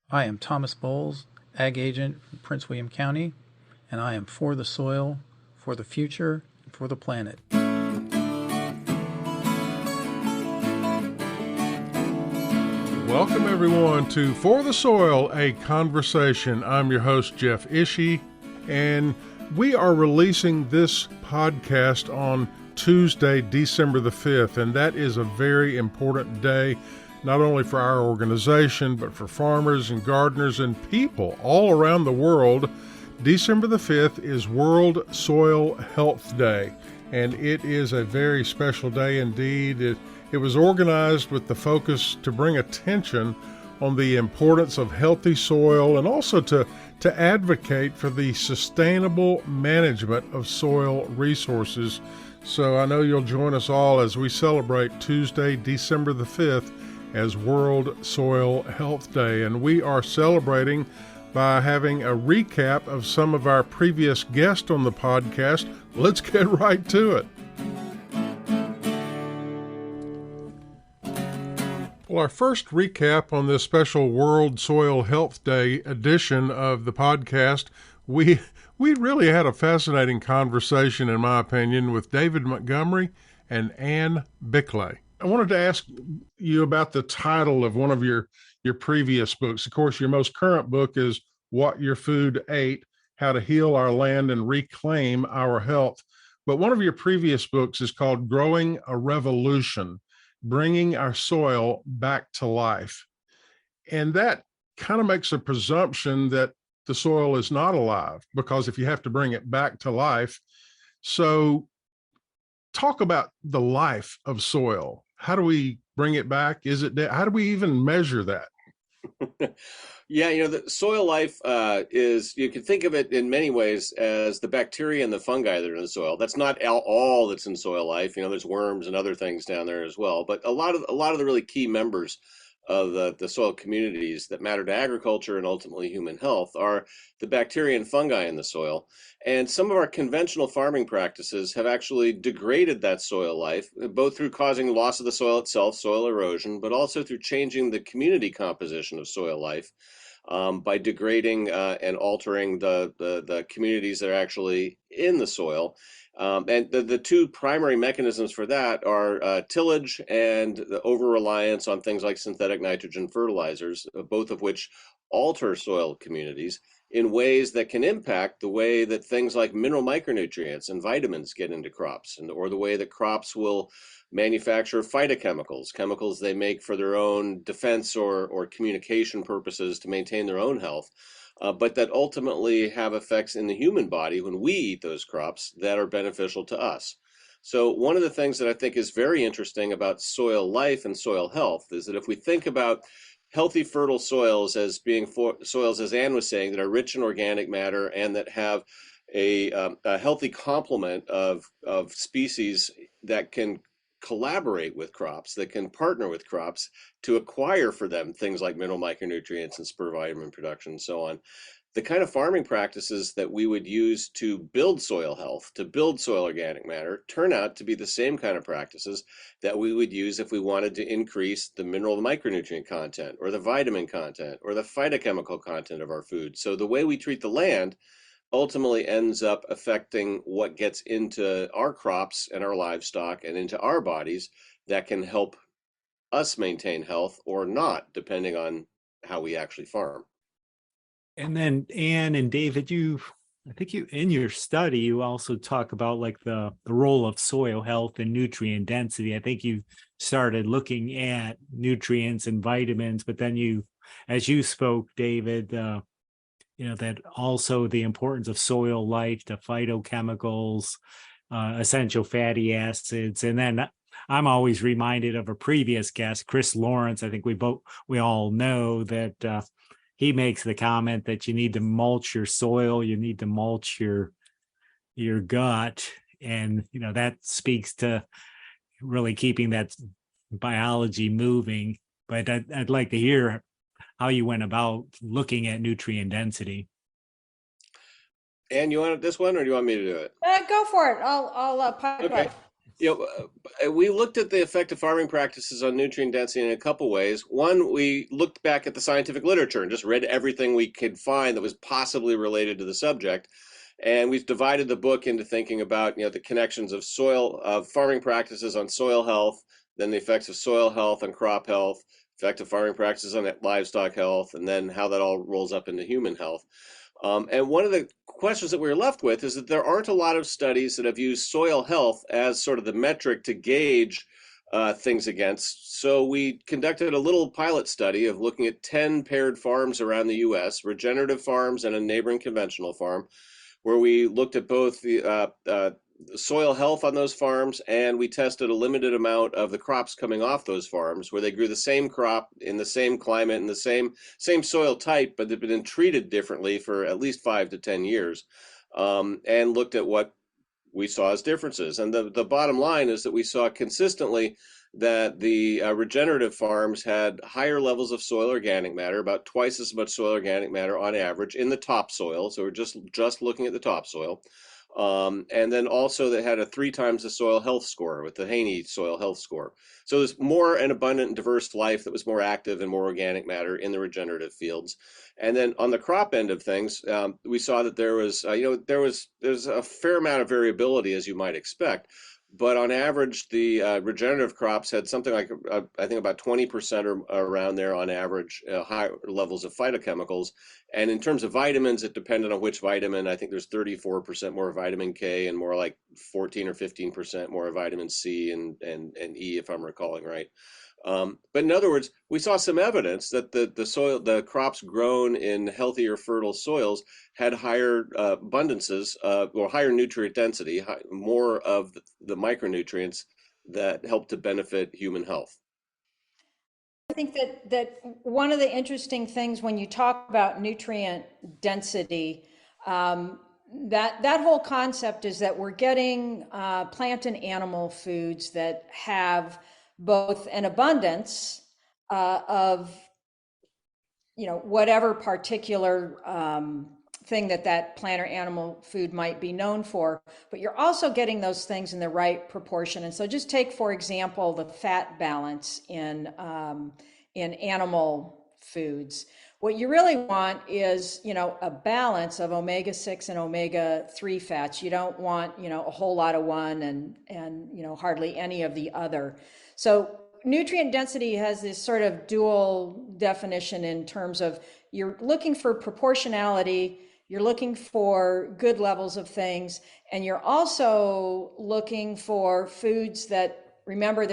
I am Thomas Bowles, Ag Agent from Prince William County, and I am for the soil, for the future, and for the planet. Welcome, everyone, to For the Soil, a Conversation. I'm your host, Jeff Ishee, and we are releasing this podcast on Tuesday, December the 5th, and that is a very important day, not only for our organization, but for farmers and gardeners and people all around the world. December the 5th is World Soil Health Day, and it is a very special day indeed. It was organized with the focus to bring attention on the importance of healthy soil and also to advocate for the sustainable management of soil resources. So I know you'll join us all as we celebrate Tuesday, December the 5th as World Soil Health Day. And we are celebrating by having a recap of some of our previous guests on the podcast. Let's get right to it. Well, our first recap on this special World Soil Health Day edition of the podcast, we really had a fascinating conversation, in my opinion, with David Montgomery and Anne Bikle. I wanted to ask you about the title of one of your previous books. Of course, your most current book is What Your Food Ate, How to Heal Our Land and Reclaim Our Health. But one of your previous books is called Growing a Revolution, Bringing Our Soil Back to Life. And that kind of makes a presumption that the soil is not alive, because if you have to bring it back to life. So talk about the life of soil. How do we bring it back? Is it dead? How do we even measure that? Yeah, the soil life is, you can think of it in many ways as the bacteria and the fungi that are in the soil. That's not all that's in soil life. There's worms and other things down there as well. But a lot of the really key members of the soil communities that matter to agriculture and ultimately human health are the bacteria and fungi in the soil. And some of our conventional farming practices have actually degraded that soil life, both through causing loss of the soil itself, soil erosion, but also through changing the community composition of soil life by degrading and altering the communities that are actually in the soil. And the two primary mechanisms for that are tillage and the over-reliance on things like synthetic nitrogen fertilizers, both of which alter soil communities in ways that can impact the way that things like mineral micronutrients and vitamins get into crops, or the way that crops will manufacture phytochemicals, chemicals they make for their own defense or communication purposes to maintain their own health. But that ultimately have effects in the human body when we eat those crops that are beneficial to us. So one of the things that I think is very interesting about soil life and soil health is that if we think about healthy, fertile soils as being soils, as Anne was saying, that are rich in organic matter and that have a healthy complement of species that can collaborate with crops, that can partner with crops to acquire for them things like mineral micronutrients and spur vitamin production and so on. The kind of farming practices that we would use to build soil health, to build soil organic matter, turn out to be the same kind of practices that we would use if we wanted to increase the mineral micronutrient content or the vitamin content or the phytochemical content of our food. So the way we treat the land ultimately ends up affecting what gets into our crops and our livestock and into our bodies that can help us maintain health or not, depending on how we actually farm. And then Anne and David, I think you in your study, you also talk about like the role of soil health and nutrient density. I think you started looking at nutrients and vitamins, but then as you spoke, David, that also the importance of soil life, the phytochemicals, essential fatty acids. And then I'm always reminded of a previous guest, Chris Lawrence. I think we all know that he makes the comment that you need to mulch your soil, you need to mulch your gut. And, that speaks to really keeping that biology moving. But I'd like to hear how you went about looking at nutrient density. Anne, you want this one or do you want me to do it? Go for it. I'll pipe Okay. up. We looked at the effect of farming practices on nutrient density in a couple ways. One, we looked back at the scientific literature and just read everything we could find that was possibly related to the subject. And we've divided the book into thinking about, the connections of farming practices on soil health, then the effects of soil health on crop health, effect of farming practices on livestock health, and then how that all rolls up into human health. And one of the questions that we were left with is that there aren't a lot of studies that have used soil health as sort of the metric to gauge things against. So we conducted a little pilot study of looking at 10 paired farms around the US, regenerative farms and a neighboring conventional farm, where we looked at both the soil health on those farms, and we tested a limited amount of the crops coming off those farms, where they grew the same crop in the same climate and the same soil type, but they've been treated differently for at least 5 to 10 years, and looked at what we saw as differences. And the bottom line is that we saw consistently that the regenerative farms had higher levels of soil organic matter, about twice as much soil organic matter on average in the topsoil. So we're just looking at the topsoil. And then also they had a 3 times the soil health score with the Haney soil health score. So there's more an abundant and diverse life that was more active and more organic matter in the regenerative fields. And then on the crop end of things, we saw that there's a fair amount of variability, as you might expect. But on average, the regenerative crops had something like, I think about 20% or around there on average, high levels of phytochemicals. And in terms of vitamins, it depended on which vitamin. I think there's 34% more vitamin K and more like 14 or 15% more vitamin C and E, if I'm recalling right. But in other words, we saw some evidence that the crops grown in healthier, fertile soils had higher abundances or higher nutrient density, more of the micronutrients that help to benefit human health. I think that one of the interesting things when you talk about nutrient density, that whole concept is that we're getting plant and animal foods that have both an abundance of whatever particular thing that plant or animal food might be known for, but you're also getting those things in the right proportion. And so just take, for example, the fat balance in animal foods. What you really want is, a balance of omega-6 and omega-3 fats. You don't want, a whole lot of one and hardly any of the other. So nutrient density has this sort of dual definition in terms of you're looking for proportionality, you're looking for good levels of things, and you're also looking for foods that, remember,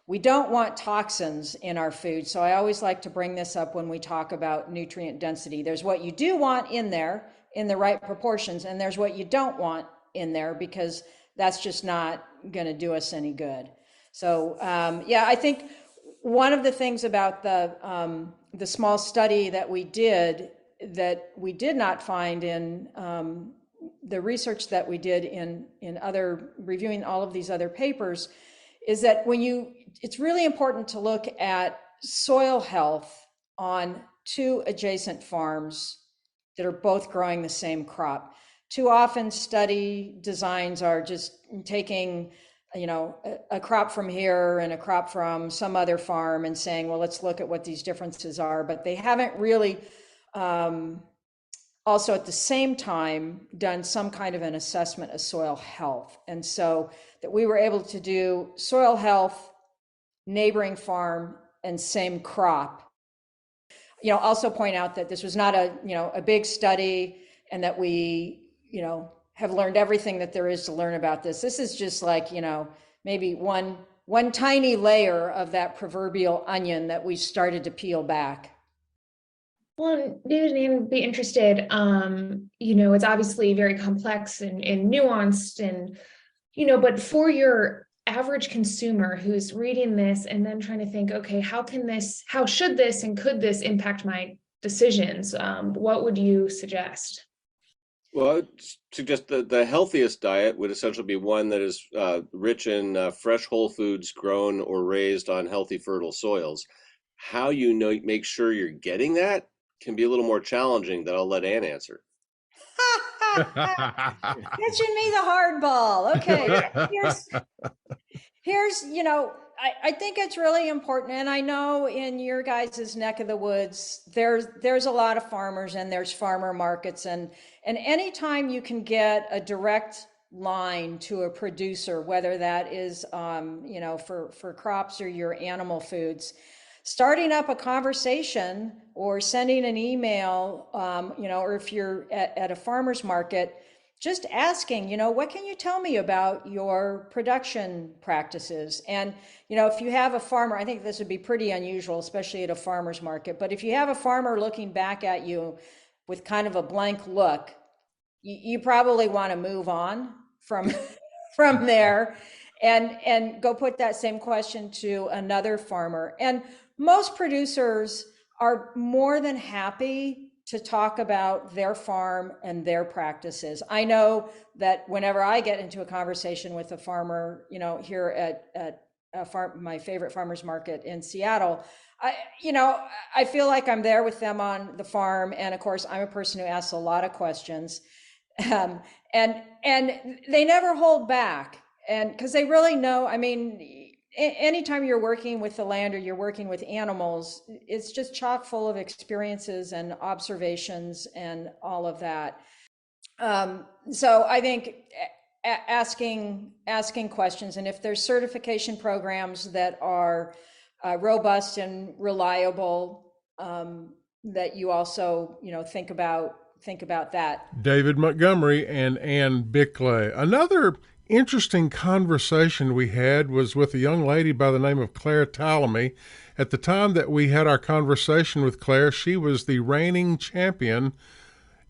we don't want toxins in our food. So I always like to bring this up when we talk about nutrient density. There's what you do want in there in the right proportions, and there's what you don't want in there because that's just not going to do us any good. So I think one of the things about the small study that we did not find in the research that we did in other reviewing all of these other papers is that it's really important to look at soil health on 2 adjacent farms that are both growing the same crop. Too often study designs are just taking a crop from here and a crop from some other farm and saying, well, let's look at what these differences are. But they haven't really also at the same time done some kind of an assessment of soil health. And so that we were able to do soil health, neighboring farm, and same crop. Also point out that this was not a big study and that we, have learned everything that there is to learn about this. This is just like, maybe one tiny layer of that proverbial onion that we started to peel back. Well, David and Anne would be interested, it's obviously very complex and nuanced and, but for your average consumer who's reading this and then trying to think, okay, how should this and could this impact my decisions? What would you suggest? Well, I'd suggest the healthiest diet would essentially be one that is rich in fresh whole foods grown or raised on healthy, fertile soils. How make sure you're getting that can be a little more challenging that I'll let Anne answer. Pitching me the hardball. Okay. Here's, I think it's really important. And I know in your guys' neck of the woods, there's a lot of farmers and there's farmer markets. And anytime you can get a direct line to a producer, whether that is, for crops or your animal foods, starting up a conversation or sending an email, or if you're at a farmer's market, just asking, what can you tell me about your production practices? And, if you have a farmer, I think this would be pretty unusual, especially at a farmer's market, but if you have a farmer looking back at you with kind of a blank look, you probably want to move on from there and go put that same question to another farmer. And most producers are more than happy to talk about their farm and their practices. I know that whenever I get into a conversation with a farmer, here at my favorite farmers market in Seattle, I feel like I'm there with them on the farm. And of course, I'm a person who asks a lot of questions, and they never hold back. And because they really know, anytime you're working with the land or you're working with animals, it's just chock full of experiences and observations and all of that. So I think asking questions, and if there's certification programs that are robust and reliable, that you also, think about that. David Montgomery and Anne Bikle. Another interesting conversation we had was with a young lady by the name of Clare Tallamy. At the time that we had our conversation with Clare, she was the reigning champion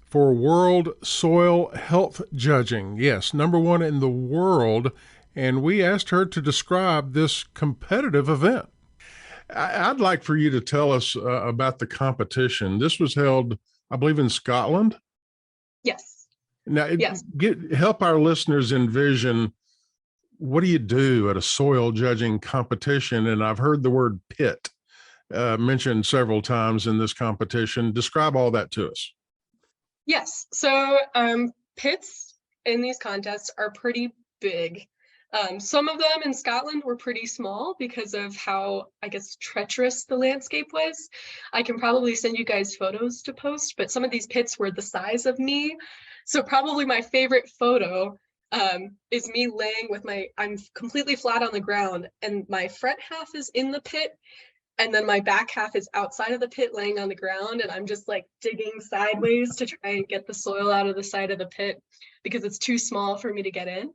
for World Soil Health Judging. Yes, number one in the world. And we asked her to describe this competitive event. I'd like for you to tell us about the competition. This was held, I believe, in Scotland. Yes. Now, Yes. Help our listeners envision, what do you do at a soil judging competition? And I've heard the word pit mentioned several times in this competition. Describe all that to us. Yes. So pits in these contests are pretty big. Some of them in Scotland were pretty small because of how, I guess, treacherous the landscape was. I can probably send you guys photos to post, but some of these pits were the size of me. So probably my favorite photo is me laying with I'm completely flat on the ground and my front half is in the pit. And then my back half is outside of the pit laying on the ground. And I'm just like digging sideways to try and get the soil out of the side of the pit because it's too small for me to get in.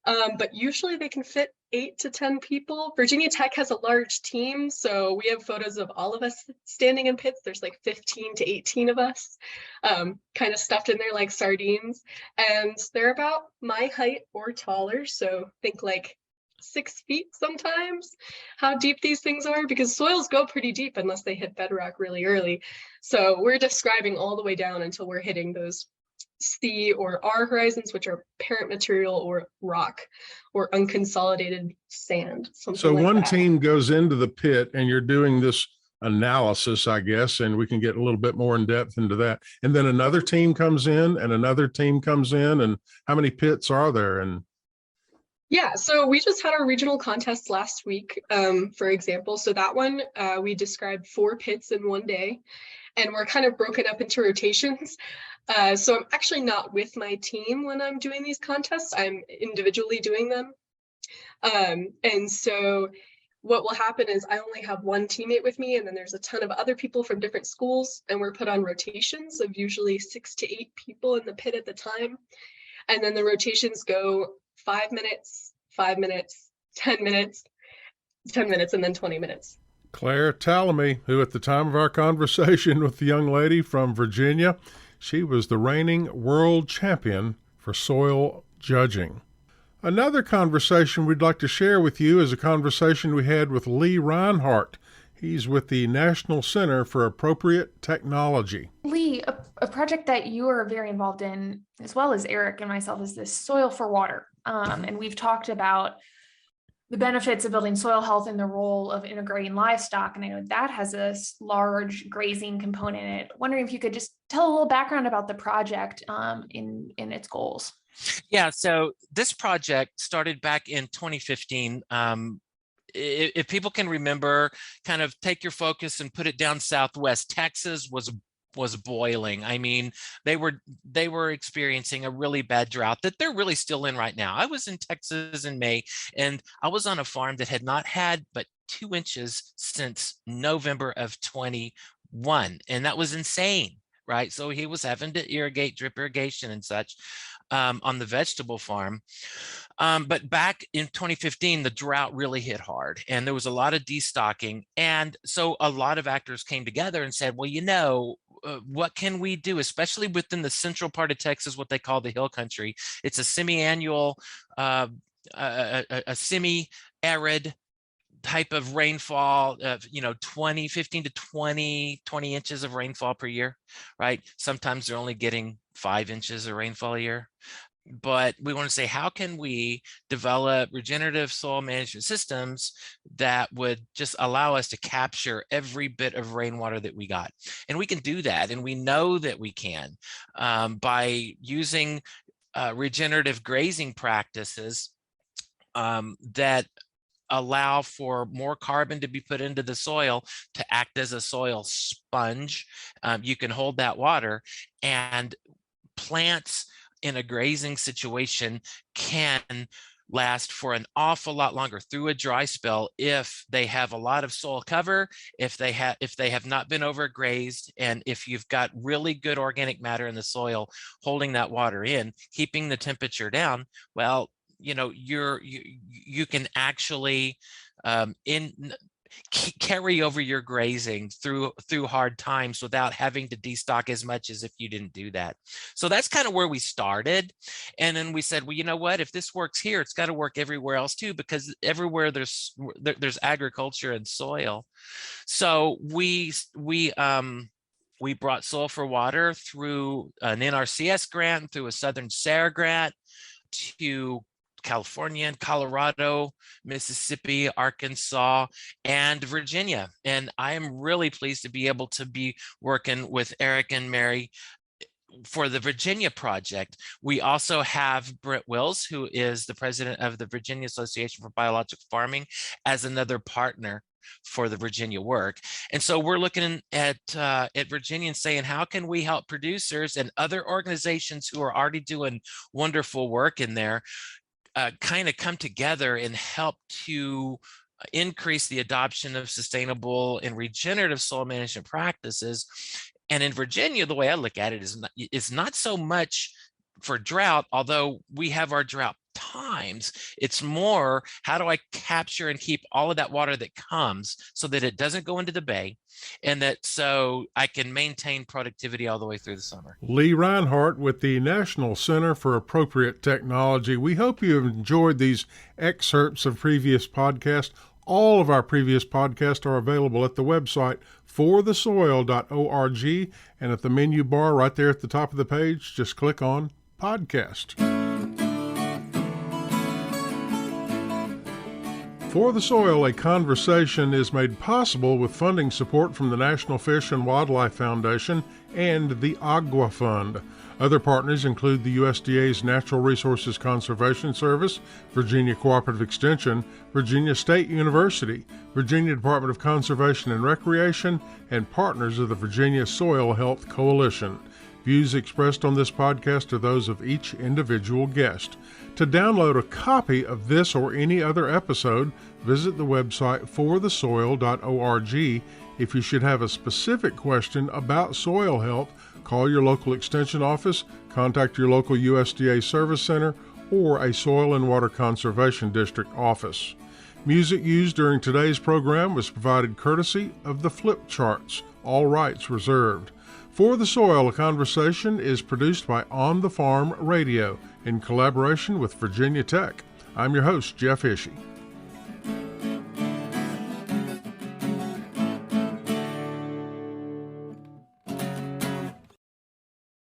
But usually they can fit 8 to 10 people. Virginia Tech has a large team, so we have photos of all of us standing in pits. There's like 15 to 18 of us, kind of stuffed in there like sardines. And they're about my height or taller, so think like 6 feet sometimes, how deep these things are, because soils go pretty deep unless they hit bedrock really early. So we're describing all the way down until we're hitting those C or R horizons, which are parent material or rock or unconsolidated sand. So like one team goes into the pit and you're doing this analysis, I guess, and we can get a little bit more in depth into that. And then another team comes in and another team comes in. And how many pits are there? And yeah, so we just had our regional contest last week, for example. So that one, we described 4 pits in one day, and we're kind of broken up into rotations. So I'm actually not with my team when I'm doing these contests. I'm individually doing them. And so what will happen is I only have one teammate with me, and then there's a ton of other people from different schools, and we're put on rotations of usually 6 to 8 people in the pit at the time. And then the rotations go 5 minutes, 5 minutes, 10 minutes, 10 minutes, and then 20 minutes. Clare Tallamy, who at the time of our conversation with the young lady from Virginia, she was the reigning world champion for soil judging. Another conversation we'd like to share with you is a conversation we had with Lee Rinehart. He's with the National Center for Appropriate Technology. Lee, a project that you are very involved in, as well as Eric and myself, is this Soil for Water. And we've talked about the benefits of building soil health and the role of integrating livestock. And I know that has a large grazing component in it. Wondering if you could just tell a little background about the project in its goals. Yeah, so this project started back in 2015. If people can remember, kind of take your focus and put it down southwest, Texas was boiling. I mean, they were experiencing a really bad drought that they're really still in right now. I was in Texas in May, and I was on a farm that had not had but 2 inches since November of 21, and that was insane, right? So he was having to irrigate, drip irrigation and such on the vegetable farm. But back in 2015, the drought really hit hard, and there was a lot of destocking. And so a lot of actors came together and said, well, what can we do, especially within the central part of Texas, what they call the hill country? It's a semi-annual, a semi-arid type of rainfall of 15 to 20 inches of rainfall per year, right? Sometimes they're only getting 5 inches of rainfall a year. But we want to say, how can we develop regenerative soil management systems that would just allow us to capture every bit of rainwater that we got? And we can do that, and we know that we can by using regenerative grazing practices that allow for more carbon to be put into the soil to act as a soil sponge. You can hold that water, and plants in a grazing situation can last for an awful lot longer through a dry spell if they have a lot of soil cover, if they have not been overgrazed, and if you've got really good organic matter in the soil holding that water in, keeping the temperature down. Well, you can actually carry over your grazing through hard times without having to destock as much as if you didn't do that. So that's kind of where we started. And then we said, well, you know what, if this works here, it's got to work everywhere else too, because everywhere there's agriculture and soil. So we brought Soil for Water through an NRCS grant, through a Southern SARE grant, to California and Colorado, Mississippi, Arkansas, and Virginia. And I am really pleased to be able to be working with Eric and Mary for the Virginia project. We also have Brent Wills, who is the president of the Virginia Association for Biological Farming, as another partner for the Virginia work. And so we're looking at Virginia and saying, how can we help producers and other organizations who are already doing wonderful work in there kind of come together and help to increase the adoption of sustainable and regenerative soil management practices. And in Virginia, the way I look at it is not so much for drought, although we have our drought times. It's more, how do I capture and keep all of that water that comes so that it doesn't go into the bay, and that so I can maintain productivity all the way through the summer. Lee Rinehart with the National Center for Appropriate Technology. We hope you have enjoyed these excerpts of previous podcasts. All of our previous podcasts are available at the website forthesoil.org, and at the menu bar right there at the top of the page, just click on Podcast. For the Soil, a Conversation is made possible with funding support from the National Fish and Wildlife Foundation and the Agua Fund. Other partners include the USDA's Natural Resources Conservation Service, Virginia Cooperative Extension, Virginia State University, Virginia Department of Conservation and Recreation, and partners of the Virginia Soil Health Coalition. Views expressed on this podcast are those of each individual guest. To download a copy of this or any other episode, visit the website forthesoil.org. If you should have a specific question about soil health, call your local extension office, contact your local USDA Service Center, or a Soil and Water Conservation District office. Music used during today's program was provided courtesy of the Flip Charts, all rights reserved. For the Soil, a Conversation is produced by On the Farm Radio in collaboration with Virginia Tech. I'm your host, Jeff Ishee.